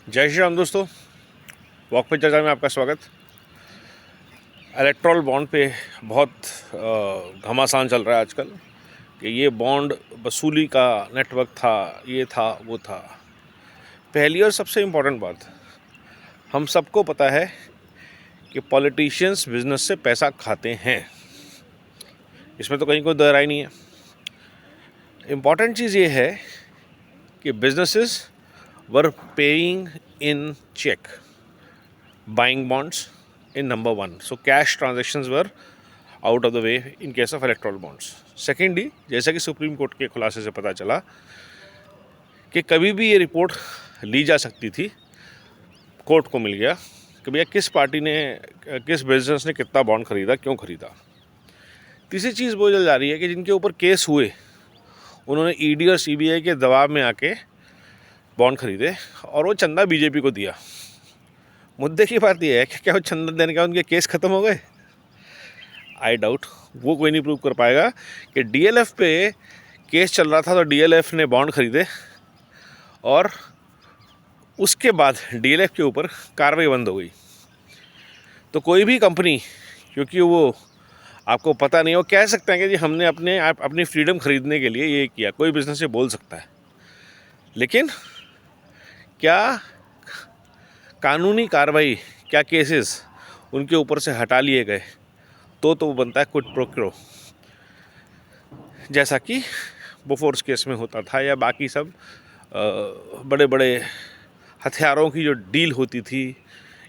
जय श्री राम दोस्तों, वॉक पे चर्चा में आपका स्वागत। इलेक्ट्रल बॉन्ड पे बहुत घमासान चल रहा है आजकल कि ये बॉन्ड वसूली का नेटवर्क था, ये था, वो था। पहली और सबसे इम्पोर्टेंट बात, हम सबको पता है कि पॉलिटिशियंस बिजनेस से पैसा खाते हैं, इसमें तो कहीं कोई दो राय नहीं है। इम्पॉर्टेंट चीज़ ये है कि businesses were paying in check, buying bonds in number one. So cash transactions were out of the way in case of electoral bonds. Secondly, जैसा कि सुप्रीम कोर्ट के खुलासे से पता चला कि कभी भी ये रिपोर्ट ली जा सकती थी, कोर्ट को मिल गया कि भैया किस पार्टी ने, किस बिजनेस ने कितना बॉन्ड खरीदा, क्यों खरीदा। तीसरी चीज़ वो चल जा रही है कि जिनके ऊपर केस हुए उन्होंने ईडी और सीबीआई के दबाव में आके बॉन्ड खरीदे और वो चंदा बीजेपी को दिया। मुद्दे की बात यह है कि क्या वो चंदा देने के बाद उनके केस ख़त्म हो गए? I doubt. वो कोई नहीं प्रूव कर पाएगा कि डीएलएफ पे केस चल रहा था तो डीएलएफ ने बॉन्ड खरीदे और उसके बाद डीएलएफ के ऊपर कार्रवाई बंद हो गई। तो कोई भी कंपनी, क्योंकि वो आपको पता नहीं, वो कह सकते हैं कि जी हमने अपनी फ्रीडम खरीदने के लिए ये किया, कोई बिजनेस ये बोल सकता है, लेकिन क्या कानूनी कार्रवाई, क्या केसेस उनके ऊपर से हटा लिए गए तो वो बनता है क्विड प्रो क्वो, जैसा कि बोफोर्स केस में होता था या बाकी सब बड़े बड़े हथियारों की जो डील होती थी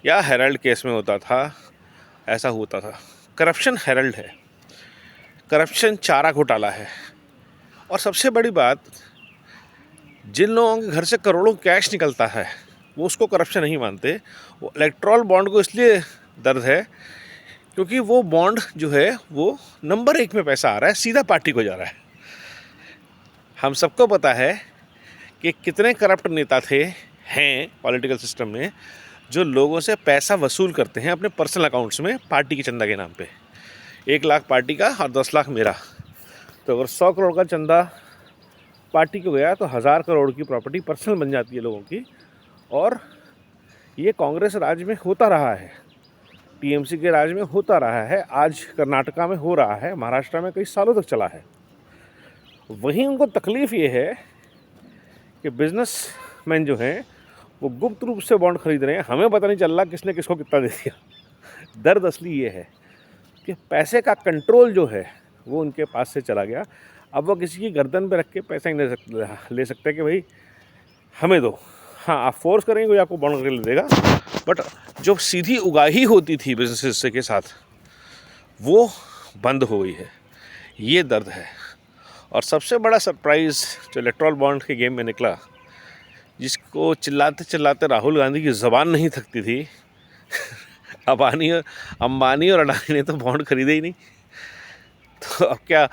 या हेराल्ड केस में होता था, ऐसा होता था। करप्शन हेराल्ड है, करप्शन चारा घोटाला है। और सबसे बड़ी बात, जिन लोगों के घर से करोड़ों कैश निकलता है वो उसको करप्शन नहीं मानते। वो इलेक्ट्रल बॉन्ड को इसलिए दर्द है क्योंकि वो बॉन्ड जो है वो नंबर 1 में पैसा आ रहा है, सीधा पार्टी को जा रहा है। हम सबको पता है कि कितने करप्ट नेता हैं पॉलिटिकल सिस्टम में जो लोगों से पैसा वसूल करते हैं अपने पर्सनल अकाउंट्स में पार्टी की चंदा के नाम पे। 1 लाख पार्टी का और 10 लाख मेरा। तो अगर 100 करोड़ का चंदा पार्टी को गया तो 1000 करोड़ की प्रॉपर्टी पर्सनल बन जाती है लोगों की। और ये कांग्रेस राज में होता रहा है, टीएमसी के राज में होता रहा है, आज कर्नाटका में हो रहा है, महाराष्ट्र में कई सालों तक चला है। वहीं उनको तकलीफ़ ये है कि बिजनेसमैन जो हैं वो गुप्त रूप से बॉन्ड खरीद रहे हैं, हमें पता नहीं चल रहा किसने किसको कितना दे दिया। दर्द असली ये है कि पैसे का कंट्रोल जो है वो उनके पास से चला गया। अब वो किसी की गर्दन पे रख के पैसा ही नहीं ले सकते कि भाई हमें दो। हाँ, आप फोर्स करेंगे कोई आपको बॉन्ड खरीद देगा, बट जो सीधी उगाही होती थी बिजनेस के साथ वो बंद हो गई है। ये दर्द है। और सबसे बड़ा सरप्राइज़ जो इलेक्ट्रल बॉन्ड के गेम में निकला, जिसको चिल्लाते चिल्लाते राहुल गांधी की ज़बान नहीं थकती थी अंबानी और अडानी ने तो बॉन्ड खरीदे ही नहीं। तो अब क्या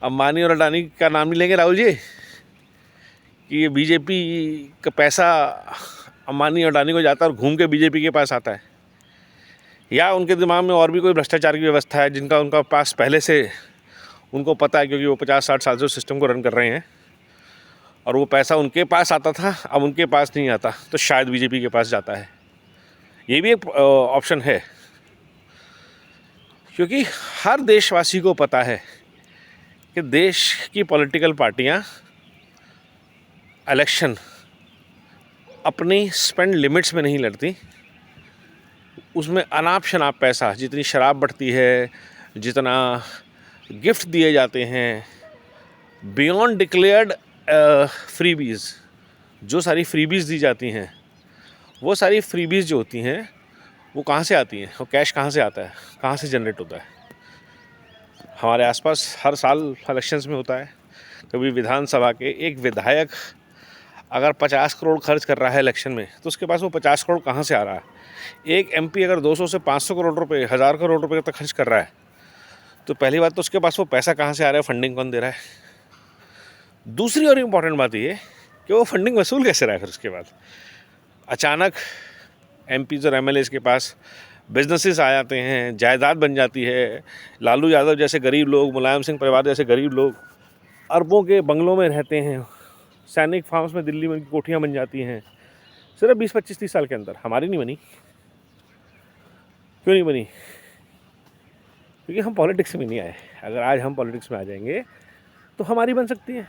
अंबानी और अडानी का नाम नहीं लेंगे राहुल जी कि ये बीजेपी का पैसा अंबानी और अडानी को जाता है और घूम के बीजेपी के पास आता है? या उनके दिमाग में और भी कोई भ्रष्टाचार की व्यवस्था है जिनका उनका पास पहले से उनको पता है, क्योंकि वो 50-60 साल से सिस्टम को रन कर रहे हैं और वो पैसा उनके पास आता था, अब उनके पास नहीं आता तो शायद बीजेपी के पास जाता है। ये भी एक ऑप्शन है, क्योंकि हर देशवासी को पता है कि देश की पॉलिटिकल पार्टियां इलेक्शन अपनी स्पेंड लिमिट्स में नहीं लड़ती। उसमें अनाप शनाप पैसा, जितनी शराब बढ़ती है, जितना गिफ्ट दिए जाते हैं, बियॉन्ड डिक्लेयर्ड फ्रीबीज़, जो सारी फ्रीबीज़ दी जाती हैं, वो सारी फ्रीबीज़ जो होती हैं वो कहाँ से आती हैं? वो कैश कहाँ से आता है, कहाँ से जनरेट होता है? हमारे आसपास हर साल इलेक्शंस में होता है। कभी विधानसभा के एक विधायक अगर 50 करोड़ खर्च कर रहा है इलेक्शन में, तो उसके पास वो 50 करोड़ कहाँ से आ रहा है? एक एमपी अगर 200 से 500 करोड़ रुपए, 1000 करोड़ रुपए तक खर्च कर रहा है, तो पहली बात तो उसके पास वो पैसा कहाँ से आ रहा है, फंडिंग कौन दे रहा है? दूसरी और इम्पॉर्टेंट बात ये कि वो फंडिंग वसूल कैसे रहा है? फिर उसके बाद अचानक एमपीज़ और एमएलएज़ के पास बिजनेसेस आ जाते हैं, जायदाद बन जाती है। लालू यादव जैसे गरीब लोग, मुलायम सिंह परिवार जैसे गरीब लोग अरबों के बंगलों में रहते हैं, सैनिक फार्म्स में दिल्ली में कोठियाँ बन जाती हैं, सिर्फ 20-25-30 साल के अंदर। हमारी नहीं बनी। क्यों नहीं बनी? क्योंकि हम पॉलिटिक्स में नहीं आए। अगर आज हम पॉलिटिक्स में आ जाएंगे तो हमारी बन सकती है।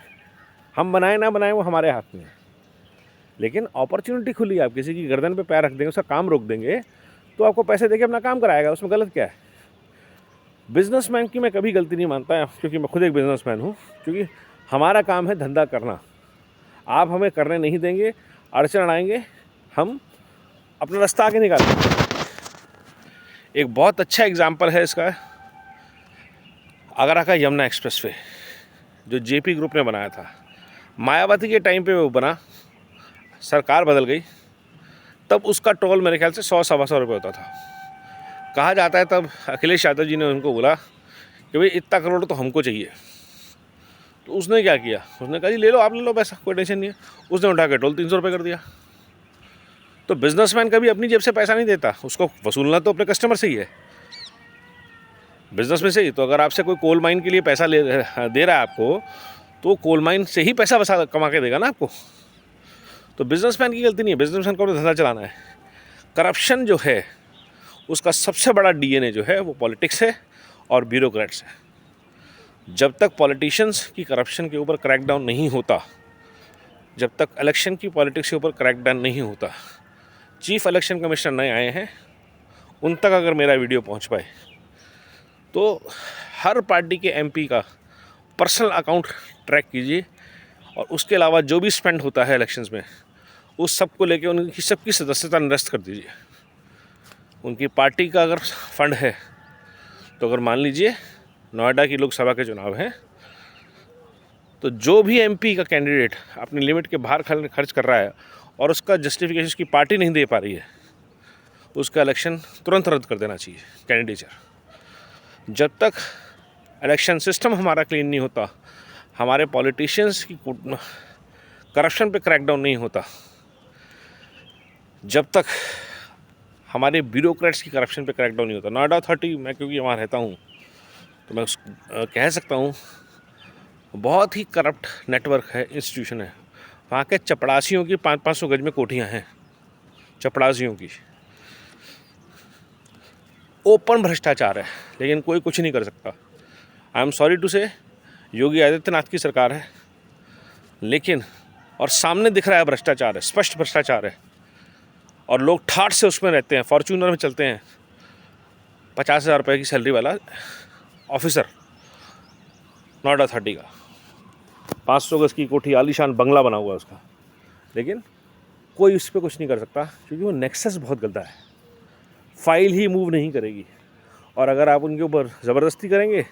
हम बनाए ना बनाए वो हमारे हाथ में है। लेकिन अपॉर्चुनिटी खुली, आप किसी की गर्दन पे पैर रख देंगे, उसका काम रोक देंगे, तो आपको पैसे देके अपना काम कराएगा। उसमें गलत क्या है? बिजनेसमैन की मैं कभी गलती नहीं मानता, क्योंकि मैं खुद एक बिजनेसमैन हूँ। क्योंकि हमारा काम है धंधा करना। आप हमें करने नहीं देंगे, अड़चन आएंगे, हम अपना रास्ता आगे निकालेंगे। एक बहुत अच्छा एग्जाम्पल है इसका, आगरा का यमुना एक्सप्रेसवे, जो जेपी ग्रुप ने बनाया था। मायावती के टाइम पे वो बना, सरकार बदल गई, तब उसका टोल मेरे ख्याल से 100-125 रुपये होता था। कहा जाता है तब अखिलेश यादव जी ने उनको बोला कि भाई इतना करोड़ तो हमको चाहिए। तो उसने क्या किया? उसने कहा जी ले लो, आप ले लो पैसा, कोई टेंशन नहीं है। उसने उठा के टोल 300 रुपये कर दिया। तो बिजनेसमैन कभी अपनी जेब से पैसा नहीं देता, उसको वसूलना तो अपने कस्टमर से ही है, बिजनेस में से ही। तो अगर आपसे कोई कोल माइन के लिए पैसा दे रहा है आपको, तो कोल माइन से ही पैसा कमा के देगा ना आपको। तो बिजनेसमैन की गलती नहीं है, बिजनेसमैन को धंधा चलाना है। करप्शन जो है उसका सबसे बड़ा डीएनए जो है वो पॉलिटिक्स है और ब्यूरोक्रेट्स है। जब तक पॉलिटिशियंस की करप्शन के ऊपर क्रैकडाउन नहीं होता, जब तक इलेक्शन की पॉलिटिक्स के ऊपर क्रैकडाउन नहीं होता, चीफ इलेक्शन कमिश्नर नए आए हैं, उन तक अगर मेरा वीडियो पहुंच पाए तो हर पार्टी के एमपी का पर्सनल अकाउंट ट्रैक कीजिए, और उसके अलावा जो भी स्पेंड होता है इलेक्शंस में, उस सब को लेके उनकी सबकी सदस्यता निरस्त कर दीजिए। उनकी पार्टी का अगर फंड है, तो अगर मान लीजिए नोएडा की लोकसभा के चुनाव हैं, तो जो भी एमपी का कैंडिडेट अपनी लिमिट के बाहर खर्च कर रहा है और उसका जस्टिफिकेशन उसकी पार्टी नहीं दे पा रही है, उसका इलेक्शन तुरंत रद्द कर देना चाहिए, कैंडिडेचर। जब तक इलेक्शन सिस्टम हमारा क्लीन नहीं होता, हमारे पॉलिटिशियंस की करप्शन पे क्रैकडाउन नहीं होता, जब तक हमारे ब्यूरोक्रेट्स की करप्शन पे क्रैकडाउन नहीं होता। नोएडा अथॉरिटी, मैं क्योंकि वहाँ रहता हूँ तो मैं कह सकता हूँ बहुत ही करप्ट नेटवर्क है, इंस्टीट्यूशन है। वहाँ के चपड़ासियों की 500-500 गज में कोठियाँ हैं, चपड़ासियों की। ओपन भ्रष्टाचार है, लेकिन कोई कुछ नहीं कर सकता। आई एम सॉरी टू से, योगी आदित्यनाथ की सरकार है, लेकिन और सामने दिख रहा है भ्रष्टाचार है, स्पष्ट भ्रष्टाचार है, और लोग ठाठ से उसमें रहते हैं। फॉर्च्यूनर में चलते हैं, 50,000 रुपये की सैलरी वाला ऑफिसर नोएडा अथॉरिटी का, 500 गज की कोठी, आलीशान बंगला बना हुआ है उसका, लेकिन कोई उस पर कुछ नहीं कर सकता, क्योंकि वो नेक्सस बहुत गंदा है। फाइल ही मूव नहीं करेगी, और अगर आप उनके ऊपर ज़बरदस्ती करेंगे,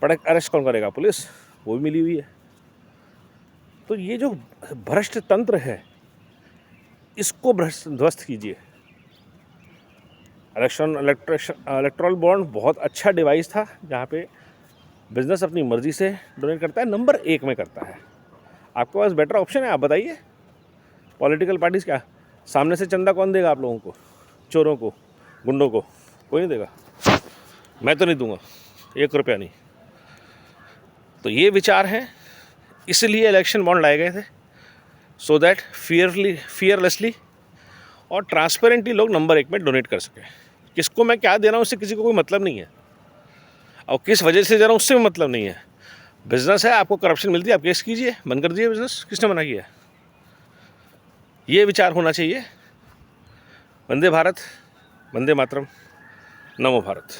पड़क अरेस्ट कौन करेगा? पुलिस, वो भी मिली हुई है। तो ये जो भ्रष्ट तंत्र है, इसको ध्वस्त कीजिए। इलेक्ट्रल बॉन्ड बहुत अच्छा डिवाइस था, जहाँ पे बिजनेस अपनी मर्जी से डोनेट करता है, नंबर 1 में करता है। आपके पास बेटर ऑप्शन है, आप बताइए। पॉलिटिकल पार्टीज़ क्या सामने से चंदा कौन देगा आप लोगों को? चोरों को, गुंडों को? कोई नहीं देगा। मैं तो नहीं दूंगा, 1 रुपया नहीं। तो ये विचार हैं, इसलिए इलेक्शन बॉन्ड लाए गए थे, सो दैट फियरलेसली और ट्रांसपेरेंटली लोग नंबर 1 में डोनेट कर सकें। किसको मैं क्या दे रहा हूँ उससे किसी को कोई मतलब नहीं है, और किस वजह से दे रहा हूँ उससे भी मतलब नहीं है। बिजनेस है, आपको करप्शन मिलती है, आप केस कीजिए, बंद कर दीजिए बिजनेस, किसने मना किया? ये विचार होना चाहिए। वंदे भारत, वंदे मातरम, नमो भारत।